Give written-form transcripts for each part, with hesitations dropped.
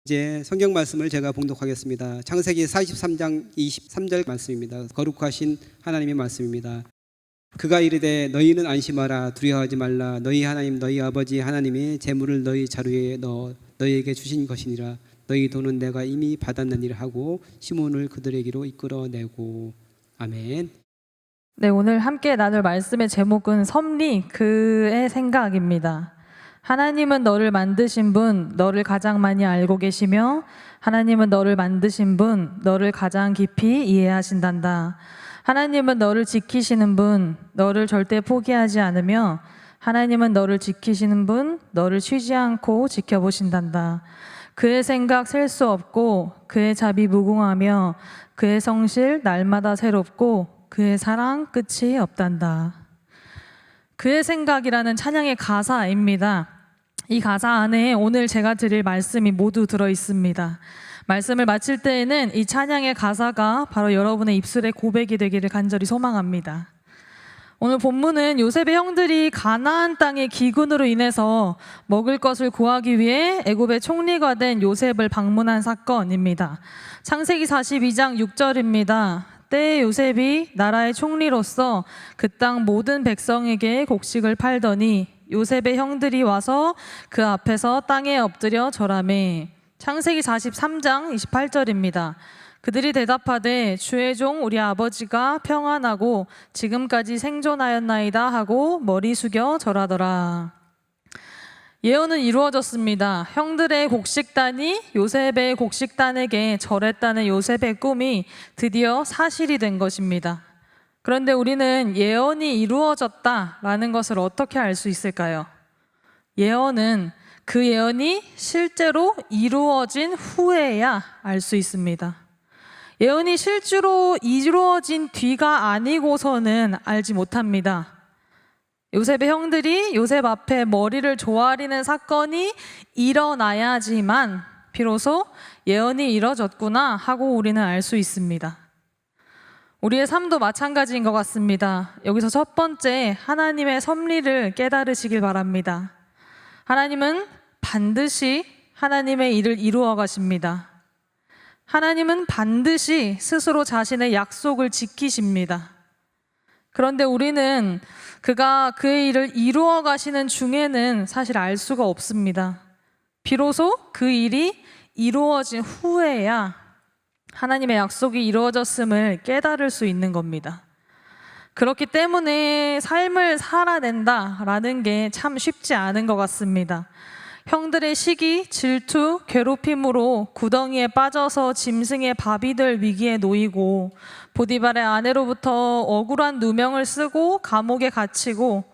이제 성경 말씀을 제가 봉독하겠습니다. 창세기 43장 23절 말씀입니다. 거룩하신 하나님의 말씀입니다. 그가 이르되 너희는 안심하라, 두려워하지 말라. 너희 하나님 너희 아버지 하나님이 재물을 너희 자루에 넣어 너희에게 주신 것이니라. 너희 돈은 내가 이미 받았느니라 하고 시몬을 그들에게로 이끌어내고. 아멘. 네, 오늘 함께 나눌 말씀의 제목은 섭리, 그의 생각입니다. 하나님은 너를 만드신 분, 너를 가장 많이 알고 계시며 하나님은 너를 만드신 분, 너를 가장 깊이 이해하신단다. 하나님은 너를 지키시는 분, 너를 절대 포기하지 않으며 하나님은 너를 지키시는 분, 너를 쉬지 않고 지켜보신단다. 그의 생각 셀 수 없고 그의 자비 무궁하며 그의 성실 날마다 새롭고 그의 사랑 끝이 없단다. 그의 생각이라는 찬양의 가사입니다. 이 가사 안에 오늘 제가 드릴 말씀이 모두 들어 있습니다. 말씀을 마칠 때에는 이 찬양의 가사가 바로 여러분의 입술의 고백이 되기를 간절히 소망합니다. 오늘 본문은 요셉의 형들이 가나안 땅의 기근으로 인해서 먹을 것을 구하기 위해 애굽의 총리가 된 요셉을 방문한 사건입니다. 창세기 42장 6절입니다. 때에 요셉이 나라의 총리로서 그 땅 모든 백성에게 곡식을 팔더니 요셉의 형들이 와서 그 앞에서 땅에 엎드려 절하매. 창세기 43장 28절입니다. 그들이 대답하되 주의 종 우리 아버지가 평안하고 지금까지 생존하였나이다 하고 머리 숙여 절하더라. 예언은 이루어졌습니다. 형들의 곡식단이 요셉의 곡식단에게 절했다는 요셉의 꿈이 드디어 사실이 된 것입니다. 그런데 우리는 예언이 이루어졌다라는 것을 어떻게 알 수 있을까요? 예언은 그 예언이 실제로 이루어진 후에야 알 수 있습니다. 예언이 실제로 이루어진 뒤가 아니고서는 알지 못합니다. 요셉의 형들이 요셉 앞에 머리를 조아리는 사건이 일어나야지만 비로소 예언이 이뤄졌구나 하고 우리는 알 수 있습니다. 우리의 삶도 마찬가지인 것 같습니다. 여기서 첫 번째, 하나님의 섭리를 깨달으시길 바랍니다. 하나님은 반드시 하나님의 일을 이루어 가십니다. 하나님은 반드시 스스로 자신의 약속을 지키십니다. 그런데 우리는 그가 그의 일을 이루어 가시는 중에는 사실 알 수가 없습니다. 비로소 그 일이 이루어진 후에야 하나님의 약속이 이루어졌음을 깨달을 수 있는 겁니다. 그렇기 때문에 삶을 살아낸다라는 게 참 쉽지 않은 것 같습니다. 형들의 시기, 질투, 괴롭힘으로 구덩이에 빠져서 짐승의 밥이 될 위기에 놓이고 보디발의 아내로부터 억울한 누명을 쓰고 감옥에 갇히고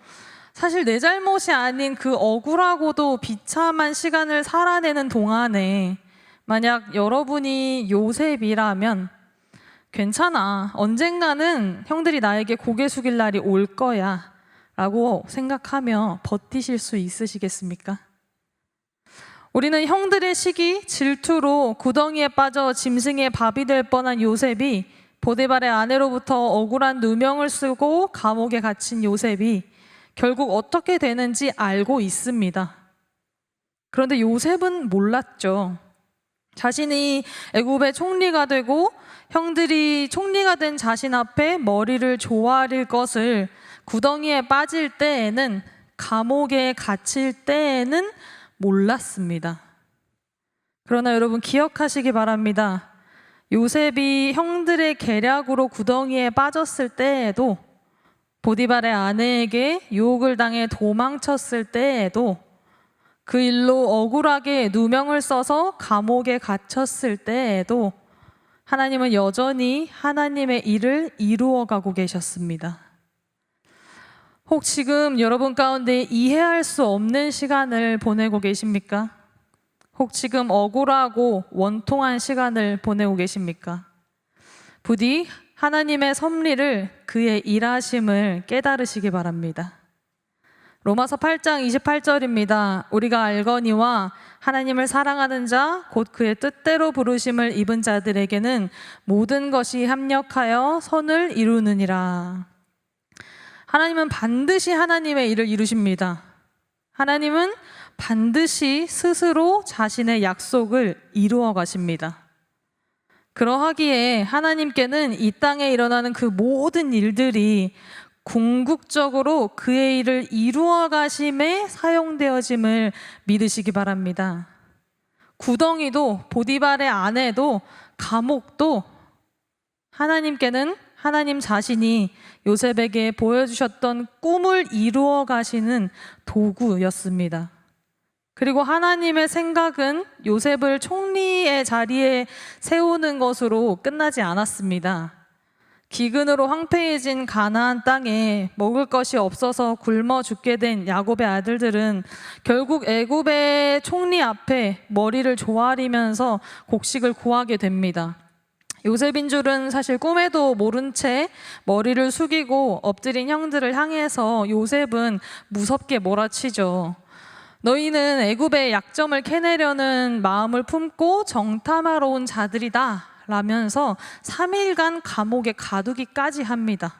사실 내 잘못이 아닌 그 억울하고도 비참한 시간을 살아내는 동안에 만약 여러분이 요셉이라면 괜찮아, 언젠가는 형들이 나에게 고개 숙일 날이 올 거야 라고 생각하며 버티실 수 있으시겠습니까? 우리는 형들의 시기, 질투로 구덩이에 빠져 짐승의 밥이 될 뻔한 요셉이 보디발의 아내로부터 억울한 누명을 쓰고 감옥에 갇힌 요셉이 결국 어떻게 되는지 알고 있습니다. 그런데 요셉은 몰랐죠. 자신이 애굽의 총리가 되고 형들이 총리가 된 자신 앞에 머리를 조아릴 것을 구덩이에 빠질 때에는, 감옥에 갇힐 때에는 몰랐습니다. 그러나 여러분 기억하시기 바랍니다. 요셉이 형들의 계략으로 구덩이에 빠졌을 때에도, 보디발의 아내에게 유혹을 당해 도망쳤을 때에도, 그 일로 억울하게 누명을 써서 감옥에 갇혔을 때에도 하나님은 여전히 하나님의 일을 이루어가고 계셨습니다. 혹 지금 여러분 가운데 이해할 수 없는 시간을 보내고 계십니까? 혹 지금 억울하고 원통한 시간을 보내고 계십니까? 부디 하나님의 섭리를, 그의 일하심을 깨달으시기 바랍니다. 로마서 8장 28절입니다. 우리가 알거니와 하나님을 사랑하는 자, 곧 그의 뜻대로 부르심을 입은 자들에게는 모든 것이 합력하여 선을 이루느니라. 하나님은 반드시 하나님의 일을 이루십니다. 하나님은 반드시 스스로 자신의 약속을 이루어 가십니다. 그러하기에 하나님께는 이 땅에 일어나는 그 모든 일들이 궁극적으로 그의 일을 이루어 가심에 사용되어짐을 믿으시기 바랍니다. 구덩이도, 보디발의 아내도, 감옥도 하나님께는 하나님 자신이 요셉에게 보여주셨던 꿈을 이루어 가시는 도구였습니다. 그리고 하나님의 생각은 요셉을 총리의 자리에 세우는 것으로 끝나지 않았습니다. 기근으로 황폐해진 가나안 땅에 먹을 것이 없어서 굶어 죽게 된 야곱의 아들들은 결국 애굽의 총리 앞에 머리를 조아리면서 곡식을 구하게 됩니다. 요셉인 줄은 사실 꿈에도 모른 채 머리를 숙이고 엎드린 형들을 향해서 요셉은 무섭게 몰아치죠. 너희는 애굽의 약점을 캐내려는 마음을 품고 정탐하러 온 자들이다 라면서 3일간 감옥에 가두기까지 합니다.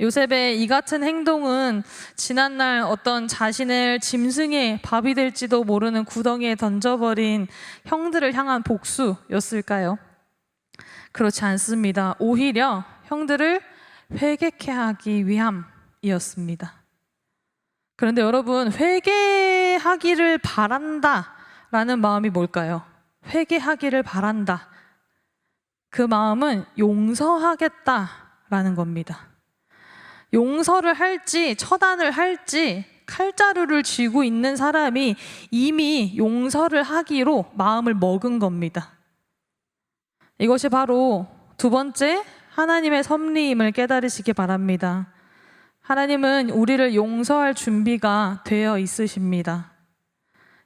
요셉의 이 같은 행동은 지난날 어떤 자신을 짐승의 밥이 될지도 모르는 구덩이에 던져버린 형들을 향한 복수였을까요? 그렇지 않습니다. 오히려 형들을 회개케 하기 위함이었습니다. 그런데 여러분, 회개하기를 바란다 라는 마음이 뭘까요? 회개하기를 바란다. 그 마음은 용서하겠다라는 겁니다. 용서를 할지 처단을 할지 칼자루를 쥐고 있는 사람이 이미 용서를 하기로 마음을 먹은 겁니다. 이것이 바로 두 번째 하나님의 섭리임을 깨달으시기 바랍니다. 하나님은 우리를 용서할 준비가 되어 있으십니다.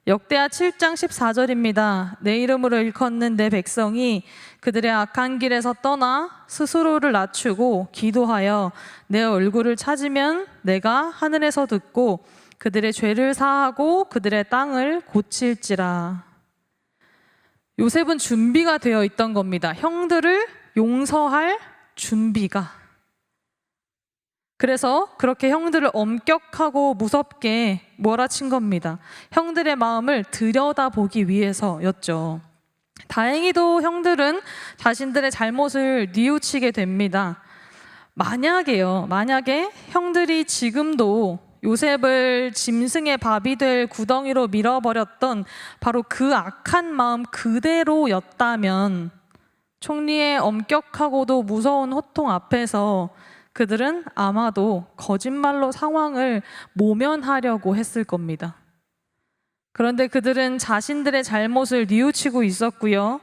역대하 7장 14절입니다. 내 이름으로 일컫는 내 백성이 그들의 악한 길에서 떠나 스스로를 낮추고 기도하여 내 얼굴을 찾으면 내가 하늘에서 듣고 그들의 죄를 사하고 그들의 땅을 고칠지라. 요셉은 준비가 되어 있던 겁니다. 형들을 용서할 준비가. 그래서 그렇게 형들을 엄격하고 무섭게 몰아친 겁니다. 형들의 마음을 들여다보기 위해서였죠. 다행히도 형들은 자신들의 잘못을 뉘우치게 됩니다. 만약에 형들이 지금도 요셉을 짐승의 밥이 될 구덩이로 밀어버렸던 바로 그 악한 마음 그대로였다면 총리의 엄격하고도 무서운 호통 앞에서 그들은 아마도 거짓말로 상황을 모면하려고 했을 겁니다. 그런데 그들은 자신들의 잘못을 뉘우치고 있었고요.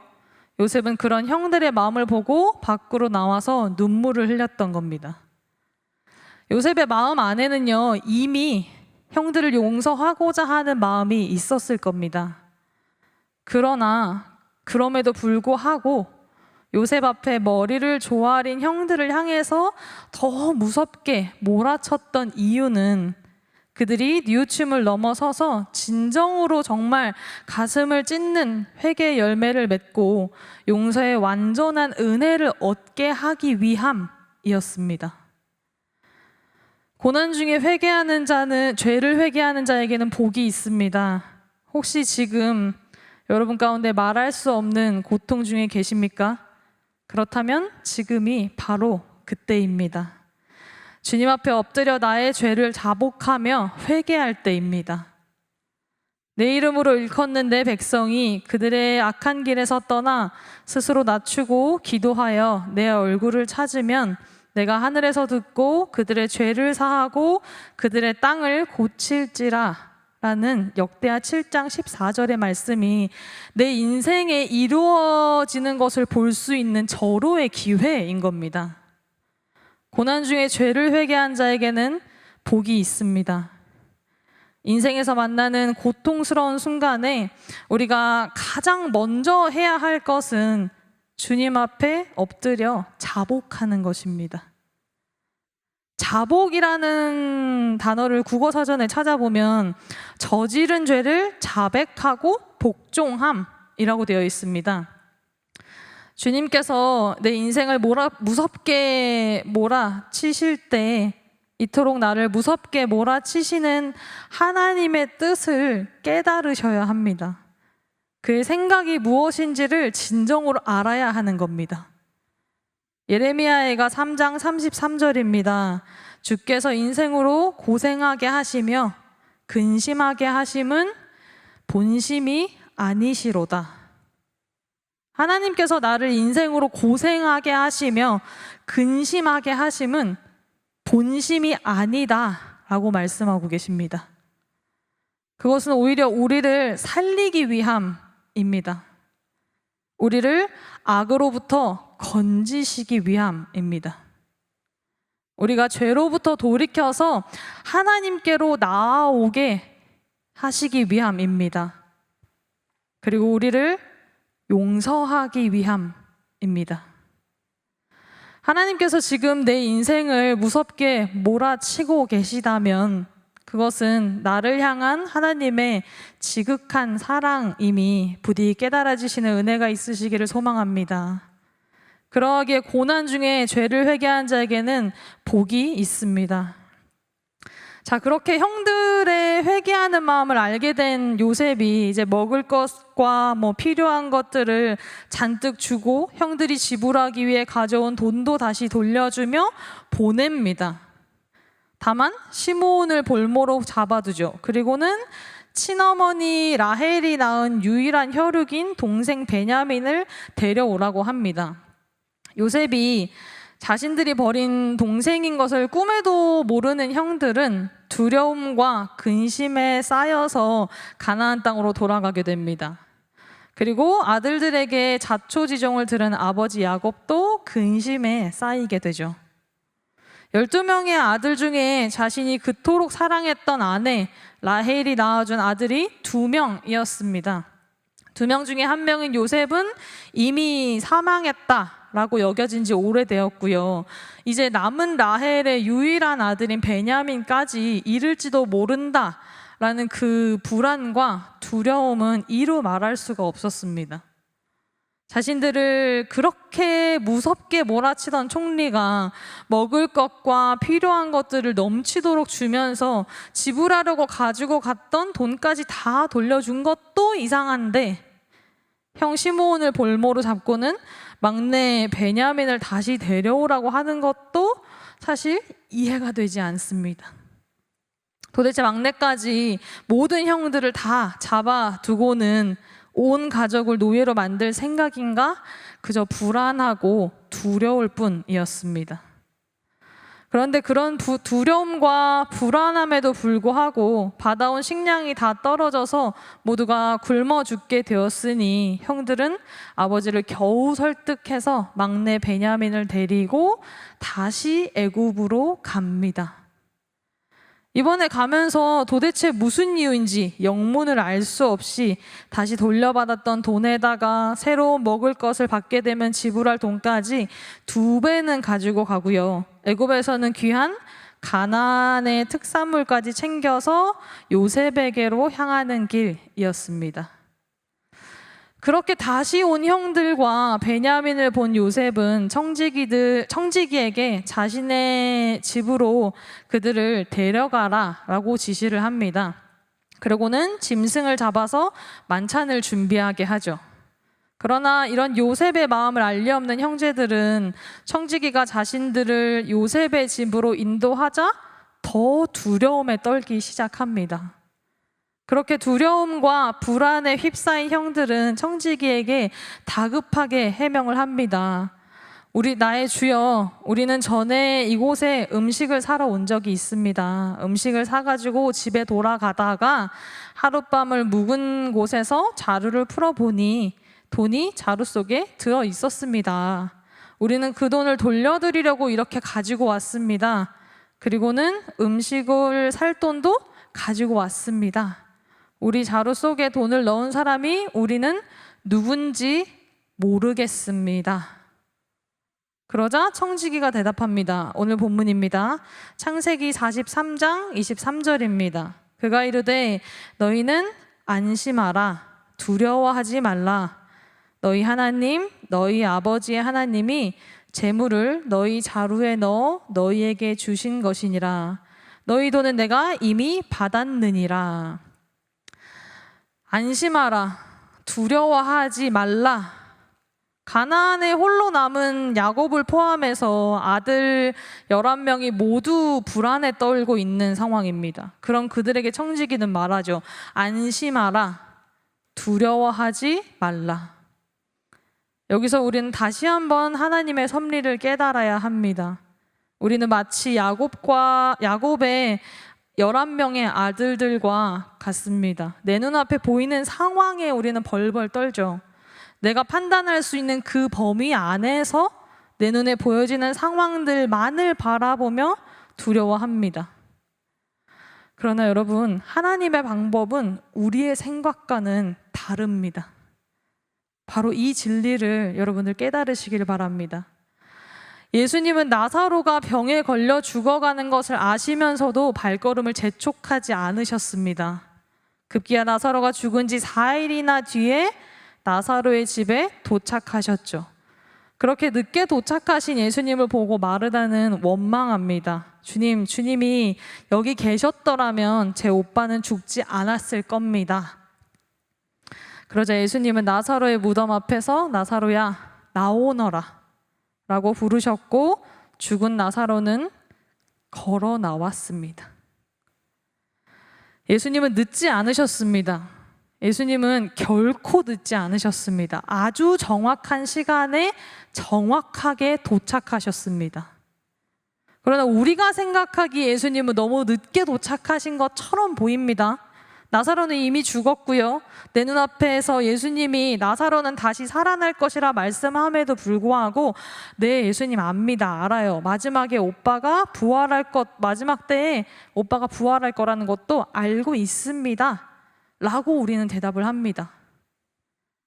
요셉은 그런 형들의 마음을 보고 밖으로 나와서 눈물을 흘렸던 겁니다. 요셉의 마음 안에는요, 이미 형들을 용서하고자 하는 마음이 있었을 겁니다. 그러나 그럼에도 불구하고 요셉 앞에 머리를 조아린 형들을 향해서 더 무섭게 몰아쳤던 이유는 그들이 뉘우침을 넘어서서 진정으로 정말 가슴을 찢는 회개의 열매를 맺고 용서의 완전한 은혜를 얻게 하기 위함이었습니다. 고난 중에 회개하는 자는, 죄를 회개하는 자에게는 복이 있습니다. 혹시 지금 여러분 가운데 말할 수 없는 고통 중에 계십니까? 그렇다면 지금이 바로 그때입니다. 주님 앞에 엎드려 나의 죄를 자복하며 회개할 때입니다. 내 이름으로 일컫는 내 백성이 그들의 악한 길에서 떠나 스스로 낮추고 기도하여 내 얼굴을 찾으면 내가 하늘에서 듣고 그들의 죄를 사하고 그들의 땅을 고칠지라 라는 역대하 7장 14절의 말씀이 내 인생에 이루어지는 것을 볼 수 있는 절호의 기회인 겁니다. 고난 중에 죄를 회개한 자에게는 복이 있습니다. 인생에서 만나는 고통스러운 순간에 우리가 가장 먼저 해야 할 것은 주님 앞에 엎드려 자복하는 것입니다. 자복이라는 단어를 국어사전에 찾아보면 저지른 죄를 자백하고 복종함이라고 되어 있습니다. 주님께서 내 인생을 무섭게 몰아치실 때 이토록 나를 무섭게 몰아치시는 하나님의 뜻을 깨달으셔야 합니다. 그의 생각이 무엇인지를 진정으로 알아야 하는 겁니다. 예레미야가 3장 33절입니다. 주께서 인생으로 고생하게 하시며 근심하게 하심은 본심이 아니시로다. 하나님께서 나를 인생으로 고생하게 하시며 근심하게 하심은 본심이 아니다 라고 말씀하고 계십니다. 그것은 오히려 우리를 살리기 위함입니다. 우리를 악으로부터 건지시기 위함입니다. 우리가 죄로부터 돌이켜서 하나님께로 나아오게 하시기 위함입니다. 그리고 우리를 용서하기 위함입니다. 하나님께서 지금 내 인생을 무섭게 몰아치고 계시다면 그것은 나를 향한 하나님의 지극한 사랑임이 부디 깨달아지시는 은혜가 있으시기를 소망합니다. 그러하기에 고난 중에 죄를 회개한 자에게는 복이 있습니다. 자, 그렇게 형들의 회개하는 마음을 알게 된 요셉이 이제 먹을 것과 필요한 것들을 잔뜩 주고 형들이 지불하기 위해 가져온 돈도 다시 돌려주며 보냅니다. 다만 시므온을 볼모로 잡아두죠. 그리고는 친어머니 라헬이 낳은 유일한 혈육인 동생 베냐민을 데려오라고 합니다. 요셉이 자신들이 버린 동생인 것을 꿈에도 모르는 형들은 두려움과 근심에 쌓여서 가나안 땅으로 돌아가게 됩니다. 그리고 아들들에게 자초지종을 들은 아버지 야곱도 근심에 쌓이게 되죠. 12명의 아들 중에 자신이 그토록 사랑했던 아내 라헬이 낳아준 아들이 2명이었습니다. 2명 중에 한 명인 요셉은 이미 사망했다라고 여겨진 지 오래되었고요. 이제 남은 라헬의 유일한 아들인 베냐민까지 잃을지도 모른다라는 그 불안과 두려움은 이루 말할 수가 없었습니다. 자신들을 그렇게 무섭게 몰아치던 총리가 먹을 것과 필요한 것들을 넘치도록 주면서 지불하려고 가지고 갔던 돈까지 다 돌려준 것도 이상한데 형 시므온을 볼모로 잡고는 막내 베냐민을 다시 데려오라고 하는 것도 사실 이해가 되지 않습니다. 도대체 막내까지 모든 형들을 다 잡아두고는 온 가족을 노예로 만들 생각인가? 그저 불안하고 두려울 뿐이었습니다. 그런데 그런 두려움과 불안함에도 불구하고 받아온 식량이 다 떨어져서 모두가 굶어 죽게 되었으니 형들은 아버지를 겨우 설득해서 막내 베냐민을 데리고 다시 애굽으로 갑니다. 이번에 가면서 도대체 무슨 이유인지 영문을 알 수 없이 다시 돌려받았던 돈에다가 새로운 먹을 것을 받게 되면 지불할 돈까지 2배는 가지고 가고요. 애굽에서는 귀한 가나안의 특산물까지 챙겨서 요셉에게로 향하는 길이었습니다. 그렇게 다시 온 형들과 베냐민을 본 요셉은 청지기에게 자신의 집으로 그들을 데려가라 라고 지시를 합니다. 그리고는 짐승을 잡아서 만찬을 준비하게 하죠. 그러나 이런 요셉의 마음을 알리 없는 형제들은 청지기가 자신들을 요셉의 집으로 인도하자 더 두려움에 떨기 시작합니다. 그렇게 두려움과 불안에 휩싸인 형들은 청지기에게 다급하게 해명을 합니다. 나의 주여, 우리는 전에 이곳에 음식을 사러 온 적이 있습니다. 음식을 사가지고 집에 돌아가다가 하룻밤을 묵은 곳에서 자루를 풀어보니 돈이 자루 속에 들어 있었습니다. 우리는 그 돈을 돌려드리려고 이렇게 가지고 왔습니다. 그리고는 음식을 살 돈도 가지고 왔습니다. 우리 자루 속에 돈을 넣은 사람이 우리는 누군지 모르겠습니다. 그러자 청지기가 대답합니다. 오늘 본문입니다. 창세기 43장 23절입니다. 그가 이르되 너희는 안심하라. 두려워하지 말라. 너희 하나님, 너희 아버지의 하나님이 재물을 너희 자루에 넣어 너희에게 주신 것이니라. 너희 돈은 내가 이미 받았느니라. 안심하라. 두려워하지 말라. 가나안에 홀로 남은 야곱을 포함해서 아들 11명이 모두 불안에 떨고 있는 상황입니다. 그럼 그들에게 청지기는 말하죠. 안심하라. 두려워하지 말라. 여기서 우리는 다시 한번 하나님의 섭리를 깨달아야 합니다. 우리는 마치 야곱의 11명의 아들들과 같습니다. 내 눈앞에 보이는 상황에 우리는 벌벌 떨죠. 내가 판단할 수 있는 그 범위 안에서 내 눈에 보여지는 상황들만을 바라보며 두려워합니다. 그러나 여러분, 하나님의 방법은 우리의 생각과는 다릅니다. 바로 이 진리를 여러분들 깨달으시길 바랍니다. 예수님은 나사로가 병에 걸려 죽어가는 것을 아시면서도 발걸음을 재촉하지 않으셨습니다. 급기야 나사로가 죽은 지 4일이나 뒤에 나사로의 집에 도착하셨죠. 그렇게 늦게 도착하신 예수님을 보고 마르다는 원망합니다. 주님이 여기 계셨더라면 제 오빠는 죽지 않았을 겁니다. 그러자 예수님은 나사로의 무덤 앞에서 나사로야 나오너라 라고 부르셨고 죽은 나사로는 걸어 나왔습니다. 예수님은 늦지 않으셨습니다. 예수님은 결코 늦지 않으셨습니다. 아주 정확한 시간에 정확하게 도착하셨습니다. 그러나 우리가 생각하기에 예수님은 너무 늦게 도착하신 것처럼 보입니다. 나사로는 이미 죽었고요. 내 눈앞에서 예수님이 나사로는 다시 살아날 것이라 말씀함에도 불구하고 네, 예수님 압니다. 알아요. 마지막 때에 오빠가 부활할 거라는 것도 알고 있습니다. 라고 우리는 대답을 합니다.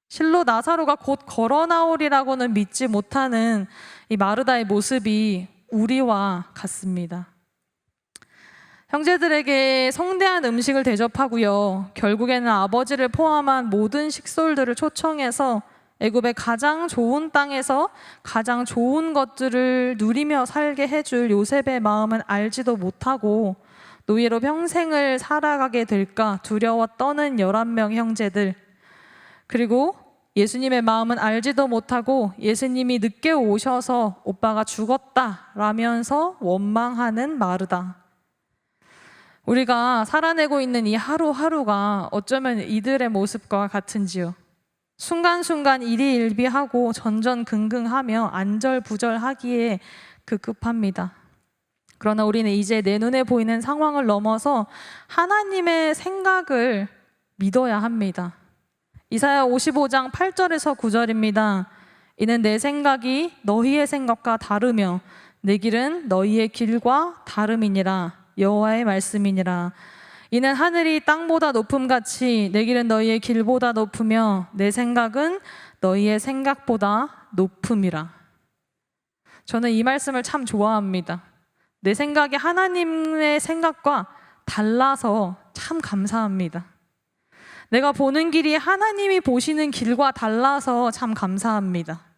실로 나사로가 곧 걸어 나오리라고는 믿지 못하는 이 마르다의 모습이 우리와 같습니다. 형제들에게 성대한 음식을 대접하고요. 결국에는 아버지를 포함한 모든 식솔들을 초청해서 애굽의 가장 좋은 땅에서 가장 좋은 것들을 누리며 살게 해줄 요셉의 마음은 알지도 못하고 노예로 평생을 살아가게 될까 두려워 떠는 11명 형제들, 그리고 예수님의 마음은 알지도 못하고 예수님이 늦게 오셔서 오빠가 죽었다라면서 원망하는 마르다. 우리가 살아내고 있는 이 하루하루가 어쩌면 이들의 모습과 같은지요. 순간순간 일희일비하고 전전긍긍하며 안절부절하기에 급급합니다. 그러나 우리는 이제 내 눈에 보이는 상황을 넘어서 하나님의 생각을 믿어야 합니다. 이사야 55장 8절에서 9절입니다. 이는 내 생각이 너희의 생각과 다르며 내 길은 너희의 길과 다름이니라. 여호와의 말씀이니라. 이는 하늘이 땅보다 높음같이 내 길은 너희의 길보다 높으며 내 생각은 너희의 생각보다 높음이라. 저는 이 말씀을 참 좋아합니다. 내 생각이 하나님의 생각과 달라서 참 감사합니다. 내가 보는 길이 하나님이 보시는 길과 달라서 참 감사합니다.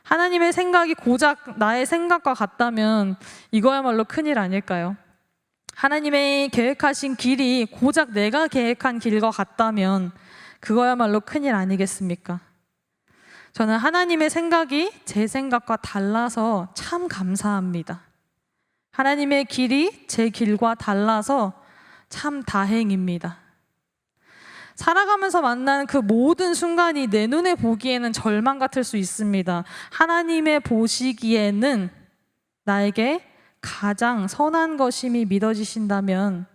하나님의 생각이 고작 나의 생각과 같다면 이거야말로 큰일 아닐까요? 하나님의 계획하신 길이 고작 내가 계획한 길과 같다면 그거야말로 큰일 아니겠습니까? 저는 하나님의 생각이 제 생각과 달라서 참 감사합니다. 하나님의 길이 제 길과 달라서 참 다행입니다. 살아가면서 만난 그 모든 순간이 내 눈에 보기에는 절망 같을 수 있습니다. 하나님의 보시기에는 나에게 가장 선한 것임이 믿어지신다면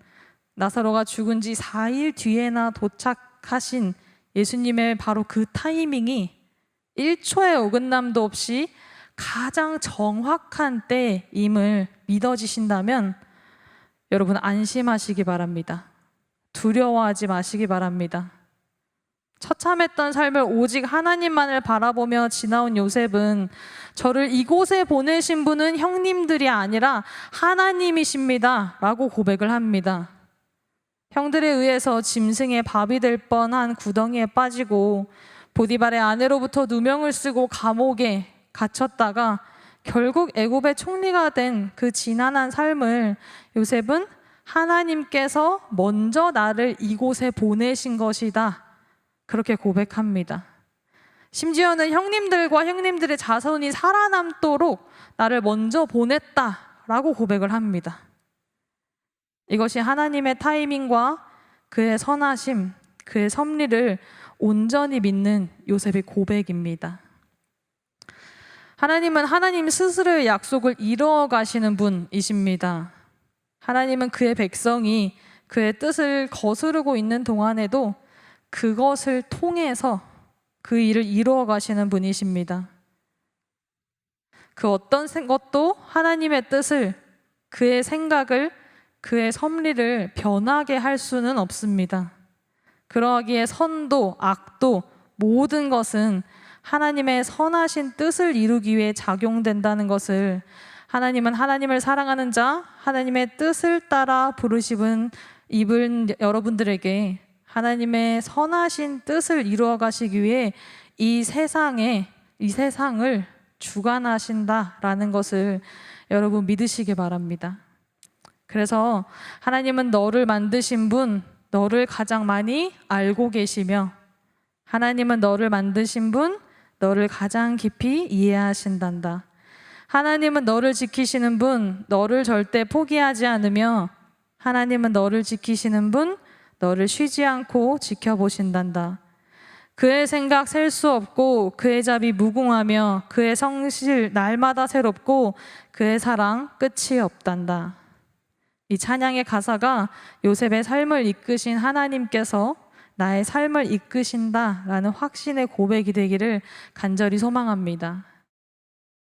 나사로가 죽은 지 4일 뒤에나 도착하신 예수님의 바로 그 타이밍이 1초의 어긋남도 없이 가장 정확한 때임을 믿어지신다면 여러분 안심하시기 바랍니다. 두려워하지 마시기 바랍니다. 처참했던 삶을 오직 하나님만을 바라보며 지나온 요셉은 저를 이곳에 보내신 분은 형님들이 아니라 하나님이십니다 라고 고백을 합니다. 형들에 의해서 짐승의 밥이 될 뻔한 구덩이에 빠지고 보디발의 아내로부터 누명을 쓰고 감옥에 갇혔다가 결국 애굽의 총리가 된 그 지난한 삶을 요셉은 하나님께서 먼저 나를 이곳에 보내신 것이다, 그렇게 고백합니다. 심지어는 형님들과 형님들의 자손이 살아남도록 나를 먼저 보냈다라고 고백을 합니다. 이것이 하나님의 타이밍과 그의 선하심, 그의 섭리를 온전히 믿는 요셉의 고백입니다. 하나님은 하나님 스스로의 약속을 이루어 가시는 분이십니다. 하나님은 그의 백성이 그의 뜻을 거스르고 있는 동안에도 그것을 통해서 그 일을 이루어 가시는 분이십니다. 그 어떤 것도 하나님의 뜻을, 그의 생각을, 그의 섭리를 변하게 할 수는 없습니다. 그러하기에 선도 악도 모든 것은 하나님의 선하신 뜻을 이루기 위해 작용된다는 것을, 하나님은 하나님을 사랑하는 자, 하나님의 뜻을 따라 부르시는 입은 여러분들에게 하나님의 선하신 뜻을 이루어 가시기 위해 이 세상을 주관하신다라는 것을 여러분 믿으시기 바랍니다. 그래서 하나님은 너를 만드신 분, 너를 가장 많이 알고 계시며, 하나님은 너를 만드신 분, 너를 가장 깊이 이해하신단다. 하나님은 너를 지키시는 분, 너를 절대 포기하지 않으며, 하나님은 너를 지키시는 분, 너를 쉬지 않고 지켜보신단다. 그의 생각 셀 수 없고 그의 자비 무궁하며 그의 성실 날마다 새롭고 그의 사랑 끝이 없단다. 이 찬양의 가사가 요셉의 삶을 이끄신 하나님께서 나의 삶을 이끄신다라는 확신의 고백이 되기를 간절히 소망합니다.